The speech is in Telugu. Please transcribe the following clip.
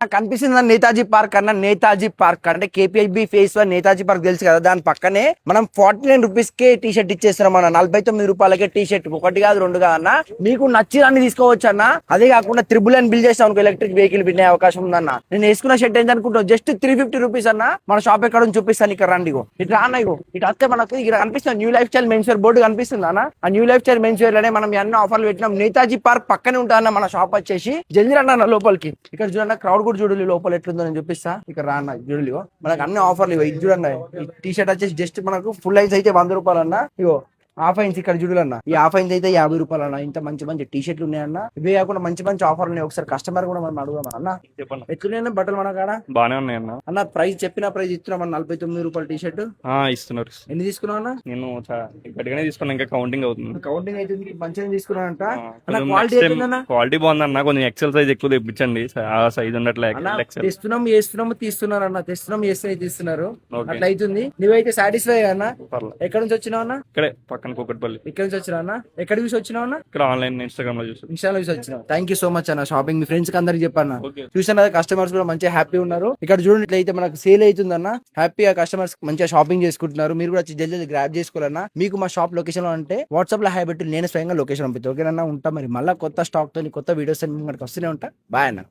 నాకు కనిపిస్తుంది నేతాజీ పార్క్ అన్న. నేతాజీ పార్క్ అంటే కేపీహెచ్బి ఫేస్ 1 నేతాజీ పార్క్ తెలుసు కదా, దాని పక్కనే మనం 49 రూపీస్ కే టీ షర్ట్ ఇచ్చేస్తున్నాం అన్న. 49 రూపాయలకే టీ షర్ట్, ఒకటి కాదు రెండు కాదు అన్న, మీకు నచ్చిదాన్ని తీసుకోవచ్చు అన్న. అదే కాకుండా త్రిబుల్ బిల్ చేస్తాం అనుకో, ఎలక్ట్రిక్ వెహికల్ వినే అవకాశం ఉందన్న. నేను వేసుకున్న షర్ట్ ఏంటి అనుకుంటావు, జస్ట్ 350 రూపీస్ అన్న. మన షాప్ ఎక్కడ ఉంది చూపిస్తాను, ఇక్కడ రండి. ఇటు రాన్న, ఇటు వస్తే మనకు ఇక్కడ కనిపిస్తుంది new life style men's wear board కనిపిస్తుంది అన్న. ఆ new life style men's wear లోనే మనం ఎన్నో ఆఫర్లు పెట్టినాం. నేతాజీ పార్క్ పక్కనే ఉంటా మన షాప్ వచ్చేసి. జల్దీ రండి అన్న లోపలికి. ఇక్కడ చూడండి క్రౌడ్ కూడా చూడాలి లోపల ఎట్లుందో నేను చూపిస్తా. ఇక్కడ రాన్న చూడాలి, మనకు అన్ని ఆఫర్లు ఇవ్వ. ఇది చూడండి, ఈ టీ షర్ట్ వచ్చేసి జస్ట్ మనకు ఫుల్ సైజ్ అయితే 100 రూపాయలు అన్న. ఇగో హాఫ్ ఐన్స్ ఇక్కడ చూడాలన్న, ఈ హాఫ్ ఐన్స్ అయితే 50 రూపాయలు అన్న. ఇంత మంచి మంచి టీ షర్ట్లు ఉన్నాయన్న. ఇవే కాకుండా మంచి మంచి ఆఫర్లు ఉన్నాయి. ఒకసారి కస్టమర్ కూడా మనం అడుగుదాం అన్న. చెప్పండి. ఎట్లున్నాయి బట్టలు మన కాడ? బానే ఉన్నాయన్న. అన్న ప్రైస్ చెప్పిన ప్రైస్ ఇస్తున్నాం అన్న, 49 రూపాయలు టీ షర్ట్ ఇస్తున్నారు. ఎన్ని తీసుకున్నావు అన్న? నేను గట్టిగానే తీసుకున్నా, ఇంకా కౌంటింగ్ అవుతుంది. కౌంటింగ్ అయితే మంచిగా తీసుకున్నానంట. క్వాలిటీ బాగుందన్న, కొంచెం ఎక్సెల్ సైజ్ ఎక్కువ తెప్పించండి. ఆ సైజ్ ఉండట్లే. తెస్తున్నాం చేస్తున్నాము తీస్తున్నారు అన్న, తెస్తున్నాం చేస్తే తీస్తున్నారు. అట్లా అవుతుంది. నువ్వైతే సాటిస్ఫై అన్న. ఎక్కడ నుంచి వచ్చినావు అన్న? ఇక్కడే పక్కన కూకట్పల్లి. ఇక్కడ నుంచి వచ్చినా అన్న? ఎక్కడ చూసి వచ్చినావు అన్న? ఇక్కడ ఆన్లైన్ ఇన్స్టాగ్రామ్ లో చూసి. ఇన్స్టాలో చూసి వచ్చినావు. థ్యాంక్ యూ సో మచ్ అన్న. షాపింగ్ మీ ఫ్రెండ్స్ కి అందరికి చెప్పన్న. చూసాను కదా, కస్టమర్స్ కూడా మంచిగా హ్యాపీ ఉన్నారు. ఇక్కడ చూడండి, ఇట్లయితే మనకు సేల్ అవుతుంది అన్న. హ్యాపీగా కస్టమర్స్ మంచిగా షాపింగ్ చేసుకుంటున్నారు. మీరు కూడా జల్దీ గ్రాప్ చేసుకోవాలన్నా. మీకు మా షాప్ లొకేషన్ లో అంటే వాట్సాప్ లో హాయ్ పెట్టి నేను స్వయంగా లొకేషన్ పంపిస్తాను. ఓకేనా? ఉంటా మరి. మళ్ళీ కొత్త స్టాక్ తో కొత్త వీడియోస్ వస్తూనే ఉంటా. బాయ్ అన్న.